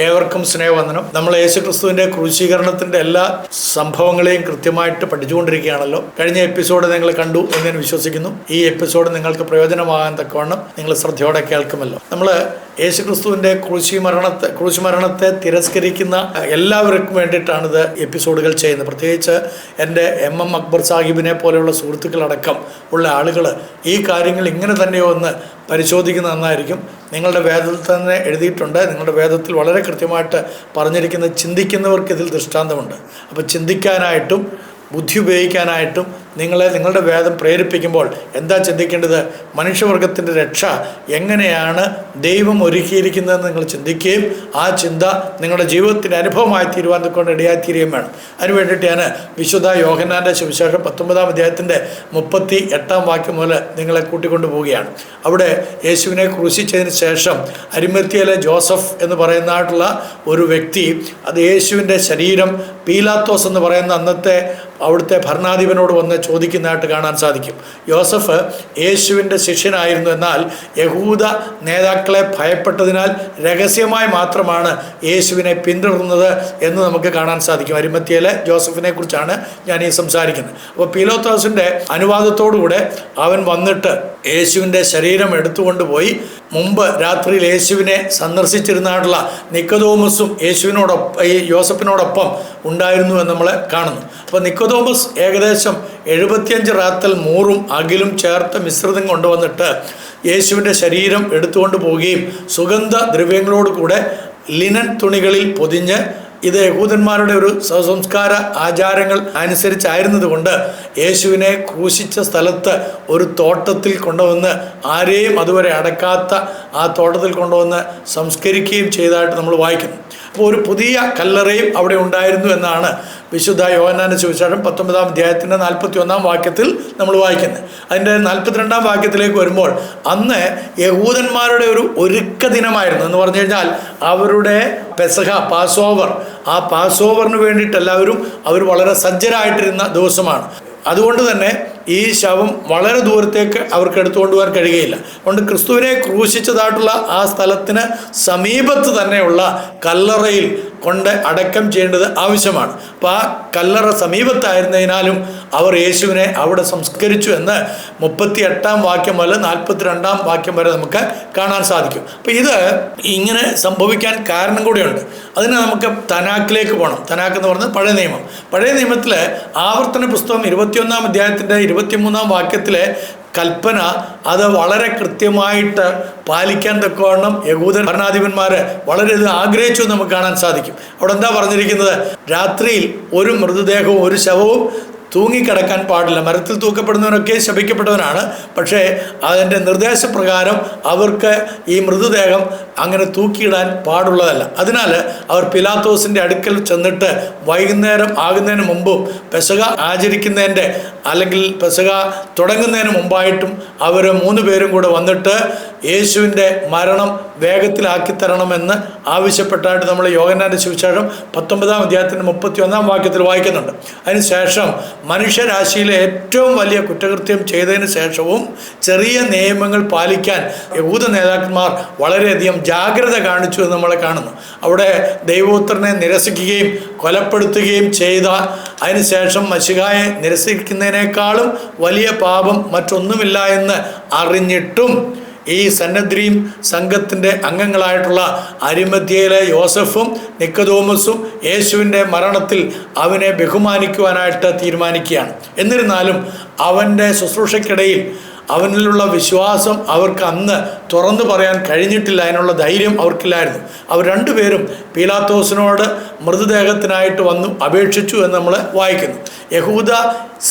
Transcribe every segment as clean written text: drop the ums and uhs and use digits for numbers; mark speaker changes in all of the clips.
Speaker 1: ഏവർക്കും സ്നേഹവന്ദനം. നമ്മൾ യേശുക്രിസ്തുവിന്റെ ക്രൂശീകരണത്തിന്റെ എല്ലാ സംഭവങ്ങളെയും കൃത്യമായിട്ട് പഠിച്ചുകൊണ്ടിരിക്കുകയാണല്ലോ. കഴിഞ്ഞ എപ്പിസോഡ് നിങ്ങൾ കണ്ടു എന്ന് ഞാൻ വിശ്വസിക്കുന്നു. ഈ എപ്പിസോഡ് നിങ്ങൾക്ക് പ്രയോജനമാകാൻ തക്കവണ്ണം നിങ്ങൾ ശ്രദ്ധയോടെ കേൾക്കുമല്ലോ. നമ്മൾ യേശുക്രിസ്തുവിന്റെ ക്രൂശ് മരണത്തെ തിരസ്കരിക്കുന്ന എല്ലാവർക്കും വേണ്ടിയിട്ടാണ് ഇത് എപ്പിസോഡുകൾ ചെയ്യുന്നത്. പ്രത്യേകിച്ച് എൻ്റെ MM അക്ബർ സാഹിബിനെ പോലെയുള്ള സുഹൃത്തുക്കളടക്കം ഉള്ള ആളുകൾ ഈ കാര്യങ്ങൾ ഇങ്ങനെ തന്നെയോ എന്ന് പരിശോധിക്കുന്ന നന്നായിരിക്കും. നിങ്ങളുടെ വേദത്തിൽ തന്നെ എഴുതിയിട്ടുണ്ട്. നിങ്ങളുടെ വേദത്തിൽ വളരെ കൃത്യമായിട്ട് പറഞ്ഞിരിക്കുന്നത് ചിന്തിക്കുന്നവർക്ക് ഇതിൽ ദൃഷ്ടാന്തമുണ്ട്. അപ്പോൾ ചിന്തിക്കാനായിട്ടും ബുദ്ധി ഉപയോഗിക്കാനായിട്ടും നിങ്ങളുടെ വേദം പ്രേരിപ്പിക്കുമ്പോൾ എന്താ ചിന്തിക്കേണ്ടത്? മനുഷ്യവർഗത്തിൻ്റെ രക്ഷ എങ്ങനെയാണ് ദൈവം ഒരുക്കിയിരിക്കുന്നതെന്ന് നിങ്ങൾ ചിന്തിക്കുകയും ആ ചിന്ത നിങ്ങളുടെ ജീവിതത്തിൻ്റെ അനുഭവമായി തീരുവാൻ കൊണ്ട് ഇടയായിത്തീരുകയും വേണം. അതിന് വേണ്ടിയിട്ട് ഞാൻ വിശുദ്ധ യോഹന്നാൻ്റെ സുവിശേഷം 19-ാം അധ്യായത്തിൻ്റെ 38-ാം വാക്യം മുതൽ നിങ്ങളെ കൂട്ടിക്കൊണ്ടു പോവുകയാണ്. അവിടെ യേശുവിനെ ക്രൂശിച്ചതിന് ശേഷം അരിമത്യയിലെ ജോസഫ് എന്ന് പറയുന്നതായിട്ടുള്ള ഒരു വ്യക്തി അത് യേശുവിൻ്റെ ശരീരം പീലാത്തോസ് എന്ന് പറയുന്ന അന്നത്തെ അവിടുത്തെ ഭരണാധിപനോട് വന്ന് ചോദിക്കുന്നതായിട്ട് കാണാൻ സാധിക്കും. യോസഫ് യേശുവിൻ്റെ ശിഷ്യനായിരുന്നു. എന്നാൽ യഹൂദ നേതാക്കളെ ഭയപ്പെട്ടതിനാൽ രഹസ്യമായി മാത്രമാണ് യേശുവിനെ പിന്തുടർന്നത് എന്ന് നമുക്ക് കാണാൻ സാധിക്കും. അരിമത്യയിലെ ജോസഫിനെ കുറിച്ചാണ് ഞാൻ ഈ സംസാരിക്കുന്നത്. അപ്പോൾ പീലാത്തോസിൻ്റെ അനുവാദത്തോടുകൂടെ അവൻ വന്നിട്ട് യേശുവിൻ്റെ ശരീരം എടുത്തുകൊണ്ടുപോയി മുമ്പ് രാത്രിയിൽ യേശുവിനെ സന്ദർശിച്ചിരുന്നതായിട്ടുള്ള നിക്കോദോമസും ഈ യോസഫിനോടൊപ്പം ഉണ്ടായിരുന്നു എന്ന് നമ്മൾ കാണുന്നു. അപ്പോൾ നിക്കോദോമസ് ഏകദേശം 75 റാത്തൽ മൂറും അകിലും ചേർത്ത് മിശ്രിതം കൊണ്ടുവന്നിട്ട് യേശുവിൻ്റെ ശരീരം എടുത്തുകൊണ്ട് പോവുകയും സുഗന്ധ ദ്രവ്യങ്ങളോട് കൂടെ ലിനൻ തുണികളിൽ പൊതിഞ്ഞ് ഇത് യഹൂദന്മാരുടെ ഒരു സംസ്കാര ആചാരങ്ങൾ അനുസരിച്ചായിരുന്നത് കൊണ്ട് യേശുവിനെ ക്രൂശിച്ച സ്ഥലത്ത് ഒരു തോട്ടത്തിൽ കൊണ്ടുവന്ന് ആരെയും അതുവരെ അടക്കാത്ത ആ തോട്ടത്തിൽ കൊണ്ടുവന്ന് സംസ്കരിക്കുകയും ചെയ്തതായിട്ട് നമ്മൾ വായിക്കുന്നു. അപ്പോൾ ഒരു പുതിയ കല്ലറയും അവിടെ ഉണ്ടായിരുന്നു എന്നാണ് വിശുദ്ധ യോഹന്നാന്റെ സുവിശേഷം 19-ാം അധ്യായത്തിൻ്റെ 41-ാം വാക്യത്തിൽ നമ്മൾ വായിക്കുന്നത്. അതിൻ്റെ 42-ാം വാക്യത്തിലേക്ക് വരുമ്പോൾ അന്ന് യഹൂദന്മാരുടെ ഒരു ഒരുക്ക ദിനമായിരുന്നു എന്ന് പറഞ്ഞു കഴിഞ്ഞാൽ അവരുടെ പെസഹ പാസ് ഓവറിന് വേണ്ടിയിട്ട് എല്ലാവരും അവർ വളരെ സജ്ജരായിട്ടിരുന്ന ദിവസമാണ്. അതുകൊണ്ട് തന്നെ ഈ ശവം വളരെ ദൂരത്തേക്ക് അവർക്ക് എടുത്തുകൊണ്ട് പോകാൻ കഴിയുകയില്ല. അതുകൊണ്ട് ക്രിസ്തുവിനെ ക്രൂശിച്ചതായിട്ടുള്ള ആ സ്ഥലത്തിന് സമീപത്ത് തന്നെയുള്ള കല്ലറയിൽ കൊണ്ട് അടക്കം ചെയ്യേണ്ടത് ആവശ്യമാണ്. അപ്പോൾ ആ കല്ലറ സമീപത്തായിരുന്നതിനാലും അവർ യേശുവിനെ അവിടെ സംസ്കരിച്ചു എന്ന് 38-ാം വാക്യം മുതൽ 42-ാം വാക്യം വരെ നമുക്ക് കാണാൻ സാധിക്കും. അപ്പോൾ ഇത് ഇങ്ങനെ സംഭവിക്കാൻ കാരണം കൂടിയുണ്ട്. അതിന് നമുക്ക് തനാക്കിലേക്ക് പോകണം. തനാക്ക് എന്ന് പറഞ്ഞത് പഴയ നിയമത്തിൽ ആവർത്തന പുസ്തകം 21-ാം അധ്യായത്തിൻ്റെ 23-ാം വാക്യത്തിലെ കൽപ്പന അത് വളരെ കൃത്യമായിട്ട് പാലിക്കാൻ തക്കവണ്ണം യഹൂദ ഭരണാധിപന്മാർ വളരെയധികം ആഗ്രഹിച്ചു എന്ന് നമുക്ക് കാണാൻ സാധിക്കും. അവിടെ എന്താ പറഞ്ഞിരിക്കുന്നത്? രാത്രിയിൽ ഒരു മൃതദേഹവും ഒരു ശവവും തൂങ്ങിക്കിടക്കാൻ പാടില്ല. മരത്തിൽ തൂക്കപ്പെടുന്നവനൊക്കെ ശപിക്കപ്പെട്ടവനാണ്. പക്ഷേ അതിൻ്റെ നിർദ്ദേശപ്രകാരം അവർക്ക് ഈ മൃതദേഹം അങ്ങനെ തൂക്കിയിടാൻ പാടുള്ളതല്ല. അതിനാൽ അവർ പിലാത്തോസിൻ്റെ അടുക്കൽ ചെന്നിട്ട് വൈകുന്നേരം ആകുന്നതിന് മുമ്പും പെസഹ ആചരിക്കുന്നതിൻ്റെ അല്ലെങ്കിൽ പെസഹ തുടങ്ങുന്നതിന് മുമ്പായിട്ടും അവർ 3 പേരും കൂടെ വന്നിട്ട് യേശുവിൻ്റെ മരണം വേഗത്തിലാക്കി തരണമെന്ന് ആവശ്യപ്പെട്ടായിട്ട് നമ്മൾ യോഹന്നാന്റെ സുവിശേഷം 19-ാം അധ്യായത്തിൻ്റെ 31-ാം വാക്യത്തിൽ വായിക്കുന്നുണ്ട്. അതിനുശേഷം മനുഷ്യരാശിയിലെ ഏറ്റവും വലിയ കുറ്റകൃത്യം ചെയ്തതിന് ശേഷവും ചെറിയ നിയമങ്ങൾ പാലിക്കാൻ യഹൂദ നേതാക്കന്മാർ വളരെയധികം ജാഗ്രത കാണിച്ചു എന്ന് നമ്മൾ കാണുന്നു. അവിടെ ദൈവപുത്രനെ നിരസിക്കുകയും കൊലപ്പെടുത്തുകയും ചെയ്ത അതിനുശേഷം മശിഹായെ നിരസിക്കുന്നതിനേക്കാളും വലിയ പാപം മറ്റൊന്നുമില്ല എന്ന് അറിഞ്ഞിട്ടും ഈ സന്നദ്രീം സംഘത്തിൻ്റെ അംഗങ്ങളായിട്ടുള്ള അരിമത്യയിലെ യോസഫും നിക്കോദോമസും യേശുവിൻ്റെ മരണത്തിൽ അവനെ ബഹുമാനിക്കുവാനായിട്ട് തീരുമാനിക്കുകയാണ്. എന്നിരുന്നാലും അവൻ്റെ ശുശ്രൂഷയ്ക്കിടയിൽ അവനിലുള്ള വിശ്വാസം അവർക്ക് അന്ന് തുറന്നു പറയാൻ കഴിഞ്ഞിട്ടില്ല. അതിനുള്ള ധൈര്യം അവർക്കില്ലായിരുന്നു. അവർ 2 പേരും പീലാത്തോസിനോട് മൃതദേഹത്തിനായിട്ട് വന്നു അപേക്ഷിച്ചു എന്ന് നമ്മൾ വായിക്കുന്നു. യഹൂദ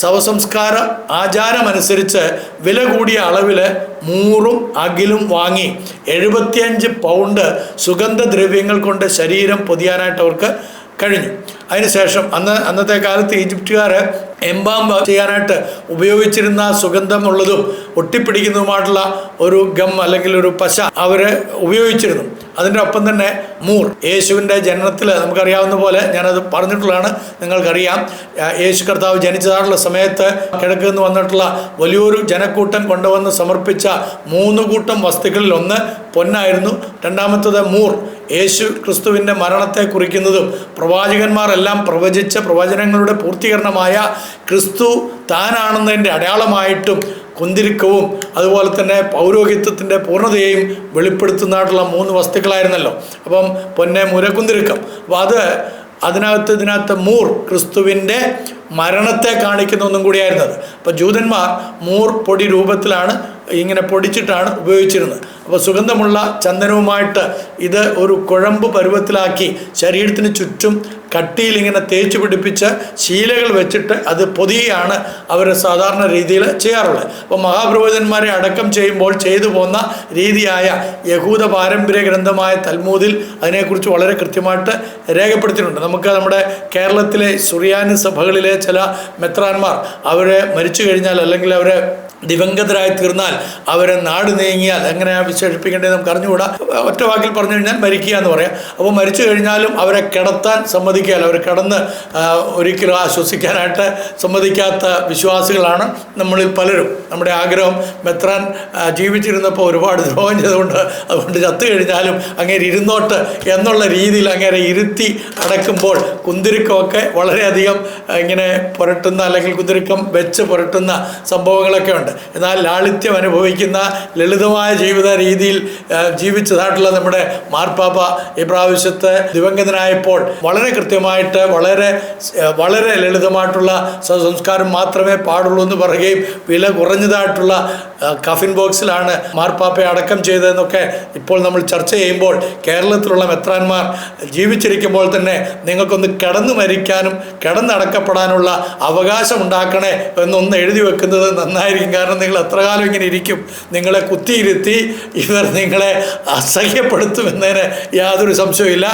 Speaker 1: ശവസംസ്കാര ആചാരമനുസരിച്ച് വില കൂടിയ അളവിൽ മൂറും അകിലും വാങ്ങി 75 പൗണ്ട് സുഗന്ധദ്രവ്യങ്ങൾ കൊണ്ട് ശരീരം പൊതിയാനായിട്ട് അവർക്ക് കഴിഞ്ഞു. അതിനുശേഷം അന്നത്തെ കാലത്ത് ഈജിപ്തുകാർ എംബാം ചെയ്യാനായിട്ട് ഉപയോഗിച്ചിരുന്ന സുഗന്ധമുള്ളതും ഒട്ടിപ്പിടിക്കുന്നതുമായിട്ടുള്ള ഒരു ഗം അല്ലെങ്കിൽ ഒരു പശ അവർ ഉപയോഗിച്ചിരുന്നു. അതിൻ്റെ ഒപ്പം തന്നെ മൂർ യേശുവിൻ്റെ ജനനത്തിൽ നമുക്കറിയാവുന്ന പോലെ ഞാനത് പറഞ്ഞിട്ടുള്ളതാണ്, നിങ്ങൾക്കറിയാം. യേശു കർത്താവ് ജനിച്ചതായിട്ടുള്ള സമയത്ത് കിഴക്ക് നിന്ന് വന്നിട്ടുള്ള വലിയൊരു ജനക്കൂട്ടം കൊണ്ടുവന്ന് സമർപ്പിച്ച 3 കൂട്ടം വസ്തുക്കളിൽ ഒന്ന് പൊന്നായിരുന്നു, രണ്ടാമത്തത് മൂർ യേശു ക്രിസ്തുവിൻ്റെ മരണത്തെ കുറിക്കുന്നതും പ്രവാചകന്മാരെല്ലാം പ്രവചിച്ച പ്രവചനങ്ങളുടെ പൂർത്തീകരണമായ ക്രിസ്തു താനാണെന്നതിൻ്റെ അടയാളമായിട്ടും കുന്തിരിക്കവും അതുപോലെ തന്നെ പൗരോഹിത്യത്തിൻ്റെ പൂർണ്ണതയെയും വെളിപ്പെടുത്തുന്നതായിട്ടുള്ള 3 വസ്തുക്കളായിരുന്നല്ലോ. അപ്പം പൊന്നെ മുരകുന്തിരിക്കം, അപ്പോൾ ഇതിനകത്ത് മൂർ ക്രിസ്തുവിൻ്റെ മരണത്തെ കാണിക്കുന്ന ഒന്നും കൂടിയായിരുന്നത്. അപ്പോൾ ജൂതന്മാർ മൂർ പൊടി രൂപത്തിലാണ് ഇങ്ങനെ പൊടിച്ചിട്ടാണ് ഉപയോഗിച്ചിരുന്നത്. അപ്പോൾ സുഗന്ധമുള്ള ചന്ദനവുമായിട്ട് ഇത് ഒരു കുഴമ്പ് പരുവത്തിലാക്കി ശരീരത്തിന് ചുറ്റും കട്ടിയിൽ ഇങ്ങനെ തേച്ച് പിടിപ്പിച്ച് ശീലകൾ വെച്ചിട്ട് അത് പൊതിയാണ് അവർ സാധാരണ രീതിയിൽ ചെയ്യാറുള്ളത്. അപ്പോൾ മഹാപ്രവചന്മാരെ അടക്കം ചെയ്യുമ്പോൾ ചെയ്തു പോന്ന രീതിയായ യഹൂദ പാരമ്പര്യ ഗ്രന്ഥമായ തൽമൂദിൽ അതിനെക്കുറിച്ച് വളരെ കൃത്യമായിട്ട് രേഖപ്പെടുത്തിയിട്ടുണ്ട്. നമുക്ക് നമ്മുടെ കേരളത്തിലെ സുറിയാനി സഭകളിലെ ചില മെത്രാന്മാർ അവരെ മരിച്ചു കഴിഞ്ഞാൽ അല്ലെങ്കിൽ അവരെ ദിവംഗതരായി തീർന്നാൽ അവരെ നാട് നീങ്ങിയാൽ എങ്ങനെയാണ് വിശേഷിപ്പിക്കേണ്ടത് നമുക്ക് അറിഞ്ഞുകൂടാ. ഒറ്റ വാക്കിൽ പറഞ്ഞു കഴിഞ്ഞാൽ മരിക്കുക എന്ന് പറയാം. അപ്പോൾ മരിച്ചു കഴിഞ്ഞാലും അവരെ കിടത്താൻ സമ്മതിക്കുകയല്ല, അവർ കിടന്ന് ഒരിക്കലും ആശ്വസിക്കാനായിട്ട് സമ്മതിക്കാത്ത വിശ്വാസികളാണ് നമ്മളിൽ പലരും. നമ്മുടെ ആഗ്രഹം മെത്രാൻ ജീവിച്ചിരുന്നപ്പോൾ ഒരുപാട് ദ്രോഹം ചെയ്തുകൊണ്ട് അതുകൊണ്ട് ചത്തു കഴിഞ്ഞാലും അങ്ങേരെ ഇരുന്നോട്ട് എന്നുള്ള രീതിയിൽ അങ്ങേരെ ഇരുത്തി അടക്കുമ്പോൾ കുന്തിരിക്കമൊക്കെ വളരെയധികം ഇങ്ങനെ പുരട്ടുന്ന അല്ലെങ്കിൽ കുന്തിരിക്കം വെച്ച് പുരട്ടുന്ന സംഭവങ്ങളൊക്കെ ഉണ്ട്. എന്നാൽ ലാളിത്യം അനുഭവിക്കുന്ന ലളിതമായ ജീവിത രീതിയിൽ ജീവിച്ചതായിട്ടുള്ള നമ്മുടെ മാർപ്പാപ്പ ഈ പ്രാവശ്യത്തെ ദിവംഗതനായപ്പോൾ വളരെ കൃത്യമായിട്ട് വളരെ ലളിതമായിട്ടുള്ള സംസ്കാരം മാത്രമേ പാടുള്ളൂ എന്ന് പറയുകയും വില കുറഞ്ഞതായിട്ടുള്ള കഫിൻ ബോക്സിലാണ് മാർപ്പാപ്പയെ അടക്കം ചെയ്തതെന്നൊക്കെ ഇപ്പോൾ നമ്മൾ ചർച്ച ചെയ്യുമ്പോൾ കേരളത്തിലുള്ള മെത്രാന്മാർ ജീവിച്ചിരിക്കുമ്പോൾ തന്നെ നിങ്ങൾക്കൊന്ന് കിടന്നു മരിക്കാനും കിടന്നടക്കപ്പെടാനുള്ള അവകാശം ഉണ്ടാക്കണേ എന്നൊന്ന് എഴുതി വെക്കുന്നത് നന്നായിരിക്കും. കാരണം നിങ്ങൾ എത്ര കാലം ഇങ്ങനെ ഇരിക്കും? നിങ്ങളെ കുത്തിയിരുത്തി ഇവർ നിങ്ങളെ അസഹ്യപ്പെടുത്തുമെന്നതിന് യാതൊരു സംശയമില്ല.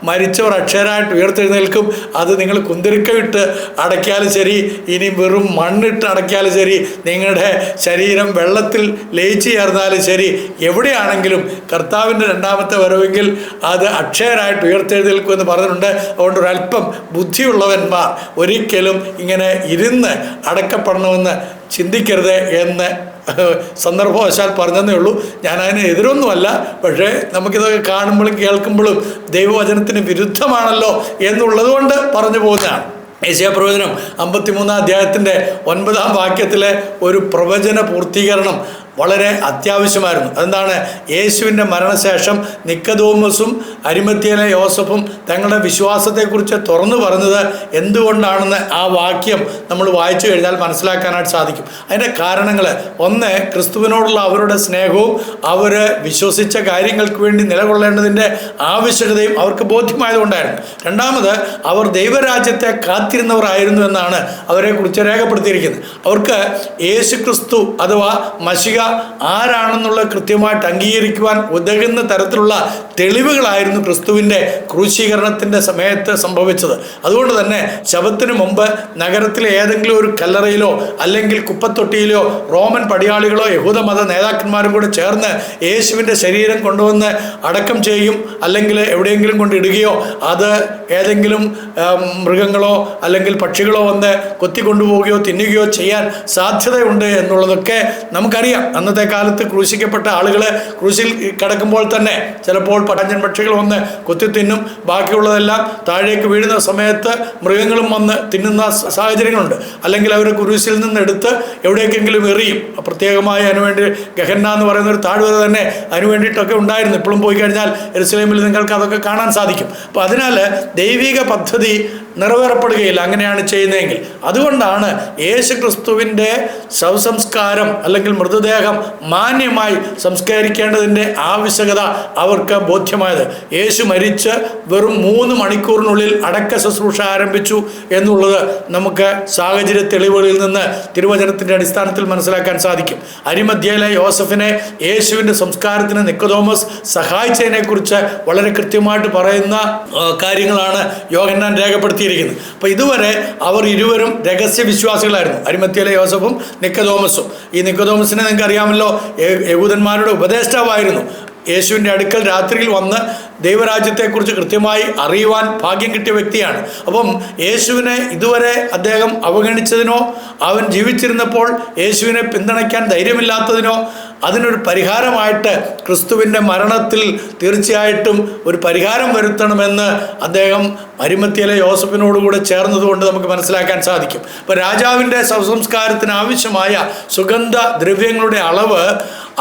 Speaker 1: മരിച്ചവർ അക്ഷരായിട്ട് ഉയർത്തെഴുന്നേൽക്കും. അത് നിങ്ങൾ കുന്തിരിക്കമിട്ട് അടയ്ക്കാലും ശരി, ഇനി വെറും മണ്ണിട്ട് അടയ്ക്കാലും ശരി, നിങ്ങളുടെ ശരീരം വെള്ളത്തിൽ ലയിച്ചു ചേർന്നാലും ശരി, എവിടെയാണെങ്കിലും കർത്താവിൻ്റെ രണ്ടാമത്തെ വരവെങ്കിൽ അത് അക്ഷരായിട്ട് ഉയർത്തെഴുന്നേൽക്കുമെന്ന് പറഞ്ഞിട്ടുണ്ട്. അതുകൊണ്ട് ഒരല്പം ബുദ്ധിയുള്ളവന്മാർ ഒരിക്കലും ഇങ്ങനെ ഇരുന്ന് അടക്കപ്പെടണമെന്ന് ചിന്തിക്കരുത് എന്ന് സന്ദർഭവശാൽ പറഞ്ഞതേ ഉള്ളൂ. ഞാൻ അതിന് എതിരൊന്നുമല്ല. പക്ഷേ നമുക്കിതൊക്കെ കാണുമ്പോഴും കേൾക്കുമ്പോഴും ദൈവവചനത്തിന് വിരുദ്ധമാണല്ലോ എന്നുള്ളത് കൊണ്ട് പറഞ്ഞു പോകുന്നതാണ്. യെശയ്യാ പ്രവചനം 53-ാം അധ്യായത്തിൻ്റെ 9-ാം വാക്യത്തിലെ ഒരു പ്രവചന പൂർത്തീകരണം വളരെ അത്യാവശ്യമായിരുന്നു. അതെന്താണ്? യേശുവിൻ്റെ മരണശേഷം നിക്കോദോമസും അരിമത്യയിലെ യോസഫും തങ്ങളുടെ വിശ്വാസത്തെക്കുറിച്ച് തുറന്നു പറഞ്ഞത് എന്തുകൊണ്ടാണെന്ന് ആ വാക്യം നമ്മൾ വായിച്ചു കഴിഞ്ഞാൽ മനസ്സിലാക്കാനായിട്ട് സാധിക്കും. അതിൻ്റെ കാരണങ്ങൾ, ഒന്ന്, ക്രിസ്തുവിനോടുള്ള അവരുടെ സ്നേഹവും അവർ വിശ്വസിച്ച കാര്യങ്ങൾക്ക് വേണ്ടി നിലകൊള്ളേണ്ടതിൻ്റെ ആവശ്യകതയും അവർക്ക് ബോധ്യമായതുകൊണ്ടായിരുന്നു. രണ്ടാമത്, അവർ ദൈവരാജ്യത്തെ കാത്തിരുന്നവരായിരുന്നു എന്നാണ് അവരെക്കുറിച്ച് രേഖപ്പെടുത്തിയിരിക്കുന്നത്. അവർക്ക് യേശു ക്രിസ്തു അഥവാ മശിഹ ആരാണെന്നുള്ള കൃത്യമായിട്ട് അംഗീകരിക്കുവാൻ ഉതകുന്ന തരത്തിലുള്ള തെളിവുകളായിരുന്നു ക്രിസ്തുവിൻ്റെ ക്രൂശീകരണത്തിൻ്റെ സമയത്ത് സംഭവിച്ചത്. അതുകൊണ്ട് തന്നെ ശബത്തിന് മുമ്പ് നഗരത്തിലെ ഏതെങ്കിലും ഒരു കല്ലറയിലോ അല്ലെങ്കിൽ കുപ്പത്തൊട്ടിയിലോ റോമൻ പടയാളികളോ യഹൂദമത നേതാക്കന്മാരും കൂടെ ചേർന്ന് യേശുവിൻ്റെ ശരീരം കൊണ്ടുവന്ന് അടക്കം ചെയ്യും, അല്ലെങ്കിൽ എവിടെയെങ്കിലും കൊണ്ടിടുകയോ അത് ഏതെങ്കിലും മൃഗങ്ങളോ അല്ലെങ്കിൽ പക്ഷികളോ വന്ന് കൊത്തിക്കൊണ്ടുപോവുകയോ തിന്നുകയോ ചെയ്യാൻ സാധ്യതയുണ്ട് എന്നുള്ളതൊക്കെ നമുക്കറിയാം. അന്നത്തെ കാലത്ത് ക്രൂശിക്കപ്പെട്ട ആളുകൾ ക്രൂശിൽ കിടക്കുമ്പോൾ തന്നെ ചിലപ്പോൾ പടഞ്ചൻ പക്ഷികൾ വന്ന് കൊത്തി തിന്നും, ബാക്കിയുള്ളതെല്ലാം താഴേക്ക് വീഴുന്ന സമയത്ത് മൃഗങ്ങളും വന്ന് തിന്നുന്ന സാഹചര്യങ്ങളുണ്ട്. അല്ലെങ്കിൽ അവർ ക്രൂശിൽ നിന്ന് എടുത്ത് എവിടേക്കെങ്കിലും എറിയും. പ്രത്യേകമായി അതിനുവേണ്ടി ഗഹന്ന എന്ന് പറയുന്ന ഒരു താഴ്വര തന്നെ അതിനു വേണ്ടിയിട്ടൊക്കെ ഉണ്ടായിരുന്നു. ഇപ്പോഴും പോയി കഴിഞ്ഞാൽ യെരുശലേമിൽ നിങ്ങൾക്ക് അതൊക്കെ കാണാൻ സാധിക്കും. അപ്പോൾ അതിനാൽ ദൈവിക പദ്ധതി നിറവേറപ്പെടുകയില്ല അങ്ങനെയാണ് ചെയ്യുന്നതെങ്കിൽ. അതുകൊണ്ടാണ് യേശു ക്രിസ്തുവിൻ്റെ ശവസംസ്കാരം അല്ലെങ്കിൽ മൃതദേഹം മാന്യമായി സംസ്കരിക്കേണ്ടതിൻ്റെ ആവശ്യകത അവർക്ക് ബോധ്യമായത്. യേശു മരിച്ച് വെറും 3 മണിക്കൂറിനുള്ളിൽ അടക്ക ശുശ്രൂഷ ആരംഭിച്ചു എന്നുള്ളത് നമുക്ക് സാഹചര്യ തെളിവുകളിൽ നിന്ന് തിരുവചനത്തിൻ്റെ അടിസ്ഥാനത്തിൽ മനസ്സിലാക്കാൻ സാധിക്കും. അരിമത്യയിലെ യോസഫിനെ യേശുവിൻ്റെ സംസ്കാരത്തിന് നിക്കോദോമസ് സഹായിച്ചതിനെക്കുറിച്ച് വളരെ കൃത്യമായിട്ട് പറയുന്ന കാര്യങ്ങളാണ് യോഹന്നാൻ രേഖപ്പെടുത്തിയിരിക്കുന്നത്. അപ്പോൾ ഇതുവരെ അവർ ഇരുവരും രഹസ്യ വിശ്വാസികളായിരുന്നു, അരിമത്യയിലെ യോസഫും നിക്കോദോമസും. ഈ നിക്കോദോമസിനെ നിങ്ങൾക്ക് അറിയാമല്ലോ, യഹൂദന്മാരുടെ ഉപദേഷ്ടാവായിരുന്നു. യേശുവിൻ്റെ അടുക്കൽ രാത്രിയിൽ വന്ന് ദൈവരാജ്യത്തെക്കുറിച്ച് കൃത്യമായി അറിയുവാൻ ഭാഗ്യം കിട്ടിയ വ്യക്തിയാണ്. അപ്പം യേശുവിനെ ഇതുവരെ അദ്ദേഹം അവഗണിച്ചതിനോ അവൻ ജീവിച്ചിരുന്നപ്പോൾ യേശുവിനെ പിന്തുണയ്ക്കാൻ ധൈര്യമില്ലാത്തതിനോ അതിനൊരു പരിഹാരമായിട്ട് ക്രിസ്തുവിൻ്റെ മരണത്തിൽ തീർച്ചയായിട്ടും ഒരു പരിഹാരം വരുത്തണമെന്ന് അദ്ദേഹം അരിമത്യയിലെ യോസഫിനോടുകൂടെ ചേർന്നതുകൊണ്ട് നമുക്ക് മനസ്സിലാക്കാൻ സാധിക്കും. അപ്പോൾ രാജാവിൻ്റെ ശവസംസ്കാരത്തിന് ആവശ്യമായ സുഗന്ധ ദ്രവ്യങ്ങളുടെ അളവ്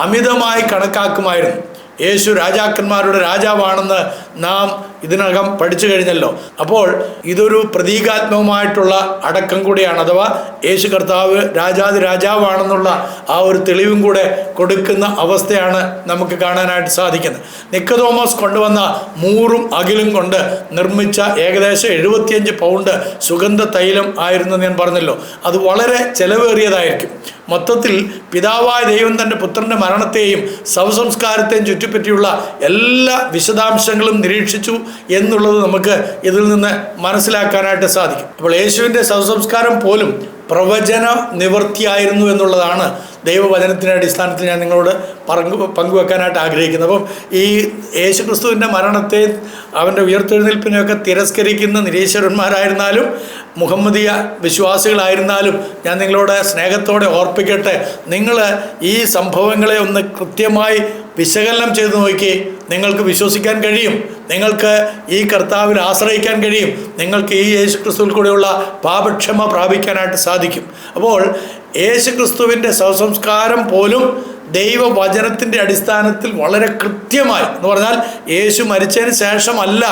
Speaker 1: അമിതമായി കണക്കാക്കുമായിരുന്നു. യേശു രാജാക്കന്മാരുടെ രാജാവാണെന്ന് നാം ഇതിനകം പഠിച്ചു കഴിഞ്ഞല്ലോ. അപ്പോൾ ഇതൊരു പ്രതീകാത്മകമായിട്ടുള്ള അടക്കം കൂടിയാണ്, അഥവാ യേശു കർത്താവ് രാജാതി രാജാവാണെന്നുള്ള ആ ഒരു തെളിവും കൂടെ കൊടുക്കുന്ന അവസ്ഥയാണ് നമുക്ക് കാണാനായിട്ട് സാധിക്കുന്നത്. നിക്കോദോമോസ് കൊണ്ടുവന്ന മൂറും അകിലും കൊണ്ട് നിർമ്മിച്ച ഏകദേശം 75 പൗണ്ട് സുഗന്ധ തൈലം ആയിരുന്നു ഞാൻ പറഞ്ഞല്ലോ. അത് വളരെ ചെലവേറിയതായിരിക്കും. മൊത്തത്തിൽ പിതാവായ ദൈവം തൻ്റെ പുത്രൻ്റെ മരണത്തെയും ശവസംസ്കാരത്തെയും ചുറ്റിപ്പറ്റിയുള്ള എല്ലാ വിശദാംശങ്ങളും നിരീക്ഷിച്ചു എന്നുള്ളത് നമുക്ക് ഇതിൽ നിന്ന് മനസ്സിലാക്കാനായിട്ട് സാധിക്കും. അപ്പോൾ യേശുവിൻ്റെ ശവസംസ്കാരം പോലും പ്രവചന നിവൃത്തിയായിരുന്നു എന്നുള്ളതാണ് ദൈവവചനത്തിൻ്റെ അടിസ്ഥാനത്തിൽ ഞാൻ നിങ്ങളോട് പങ്കുവെക്കാനായിട്ട് ആഗ്രഹിക്കുന്നത്. അപ്പം ഈ യേശു ക്രിസ്തുവിൻ്റെ മരണത്തെ അവൻ്റെ ഉയർത്തെഴുന്നേൽപ്പിനെയൊക്കെ തിരസ്കരിക്കുന്ന നിരീശ്വരന്മാരായിരുന്നാലും മുഹമ്മദീയ വിശ്വാസികളായിരുന്നാലും ഞാൻ നിങ്ങളോട് സ്നേഹത്തോടെ ഓർപ്പിക്കട്ടെ, നിങ്ങൾ ഈ സംഭവങ്ങളെ ഒന്ന് കൃത്യമായി വിശകലനം ചെയ്ത് നോക്കി നിങ്ങൾക്ക് വിശ്വസിക്കാൻ കഴിയും. നിങ്ങൾക്ക് ഈ കർത്താവിൽ ആശ്രയിക്കാൻ കഴിയും. നിങ്ങൾക്ക് ഈ യേശു ക്രിസ്തുവിൽ കൂടെയുള്ള പാപക്ഷമ പ്രാപിക്കാനായിട്ട് സാധിക്കും. അപ്പോൾ യേശു ക്രിസ്തുവിൻ്റെ ശവസംസ്കാരം പോലും ദൈവവചനത്തിൻ്റെ അടിസ്ഥാനത്തിൽ വളരെ കൃത്യമായി, എന്ന് പറഞ്ഞാൽ യേശു മരിച്ചതിന് ശേഷമല്ല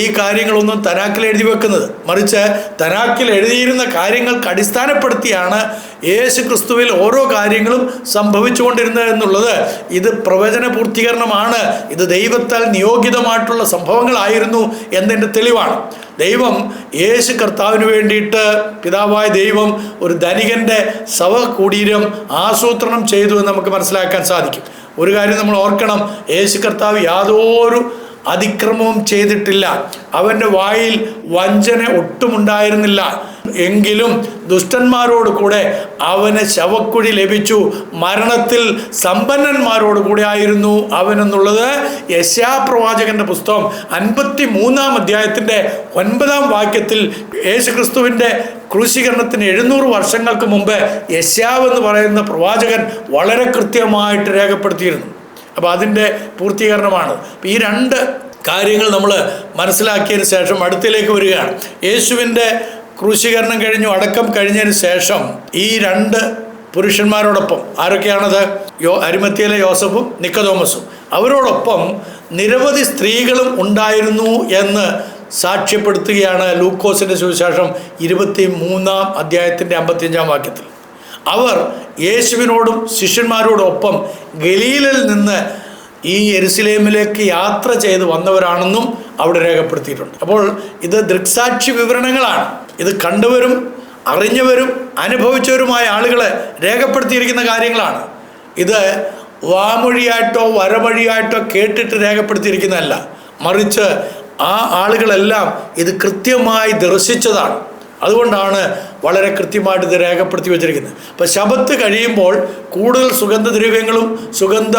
Speaker 1: ഈ കാര്യങ്ങളൊന്നും തനാക്കിൽ എഴുതി വെക്കുന്നത്, മറിച്ച് തനാക്കിൽ എഴുതിയിരുന്ന കാര്യങ്ങൾക്ക് അടിസ്ഥാനപ്പെടുത്തിയാണ് യേശു ക്രിസ്തുവിൽ ഓരോ കാര്യങ്ങളും സംഭവിച്ചുകൊണ്ടിരുന്നത് എന്നുള്ളത്. ഇത് പ്രവചന പൂർത്തീകരണമാണ്. ഇത് ദൈവത്താൽ നിയോഗിതമായിട്ടുള്ള സംഭവങ്ങളായിരുന്നു എന്നതിൻ്റെ തെളിവാണ്. ദൈവം യേശു കർത്താവിന് വേണ്ടിയിട്ട് പിതാവായ ദൈവം ഒരു ധനികൻ്റെ ശവകുടീരം ആസൂത്രണം ചെയ്തു എന്ന് നമുക്ക് മനസ്സിലാക്കാൻ സാധിക്കും. ഒരു കാര്യം നമ്മൾ ഓർക്കണം, യേശു കർത്താവ് യാതൊരു അതിക്രമവും ചെയ്തിട്ടില്ല. അവൻ്റെ വായിൽ വഞ്ചന ഒട്ടുമുണ്ടായിരുന്നില്ല. എങ്കിലും ദുഷ്ടന്മാരോട് കൂടെ അവന് ശവക്കുഴി ലഭിച്ചു. മരണത്തിൽ സമ്പന്നന്മാരോട് കൂടെ ആയിരുന്നു അവനെന്നുള്ളത് യെശയ്യാപ്രവാചകന്റെ പുസ്തകം 53-ാം അധ്യായത്തിൻ്റെ 9-ാം വാക്യത്തിൽ യേശുക്രിസ്തുവിൻ്റെ ക്രൂശീകരണത്തിന് 700 വർഷങ്ങൾക്ക് മുമ്പ് യെശയ്യാവ് എന്ന് പറയുന്ന പ്രവാചകൻ വളരെ കൃത്യമായിട്ട് രേഖപ്പെടുത്തിയിരുന്നു. അപ്പോൾ അതിൻ്റെ പൂർത്തീകരണമാണ്. ഈ രണ്ട് കാര്യങ്ങൾ നമ്മൾ മനസ്സിലാക്കിയതിന് ശേഷം അടുത്തിലേക്ക് വരികയാണ്. യേശുവിൻ്റെ ക്രൂശീകരണം കഴിഞ്ഞു, അടക്കം കഴിഞ്ഞതിന് ശേഷം ഈ രണ്ട് പുരുഷന്മാരോടൊപ്പം, ആരൊക്കെയാണത്? അരിമത്യയിലെ യോസഫും നിക്കോദോമസും, അവരോടൊപ്പം നിരവധി സ്ത്രീകളും ഉണ്ടായിരുന്നു എന്ന് സാക്ഷ്യപ്പെടുത്തുകയാണ് ലൂക്കോസിൻ്റെ സുവിശേഷം 23-ാം അധ്യായത്തിൻ്റെ 55-ാം വാക്യത്തിൽ. അവർ യേശുവിനോടും ശിഷ്യന്മാരോടൊപ്പം ഗലീലയിൽ നിന്ന് ഈ യെരുശലേമിലേക്ക് യാത്ര ചെയ്ത് വന്നവരാണെന്നും അവിടെ രേഖപ്പെടുത്തിയിട്ടുണ്ട്. അപ്പോൾ ഇത് ദൃക്സാക്ഷി വിവരണങ്ങളാണ്. ഇത് കണ്ടവരും അറിഞ്ഞവരും അനുഭവിച്ചവരുമായ ആളുകളെ രേഖപ്പെടുത്തിയിരിക്കുന്ന കാര്യങ്ങളാണ്. ഇത് വാമൊഴിയായിട്ടോ വരമൊഴിയായിട്ടോ കേട്ടിട്ട് രേഖപ്പെടുത്തിയിരിക്കുന്നതല്ല, മറിച്ച് ആ ആളുകളെല്ലാം ഇത് കൃത്യമായി ദർശിച്ചതാണ്. അതുകൊണ്ടാണ് വളരെ കൃത്യമായിട്ട് ഇത് രേഖപ്പെടുത്തി വച്ചിരിക്കുന്നത്. അപ്പോൾ ശബത്ത് കഴിയുമ്പോൾ കൂടുതൽ സുഗന്ധദ്രവ്യങ്ങളും സുഗന്ധ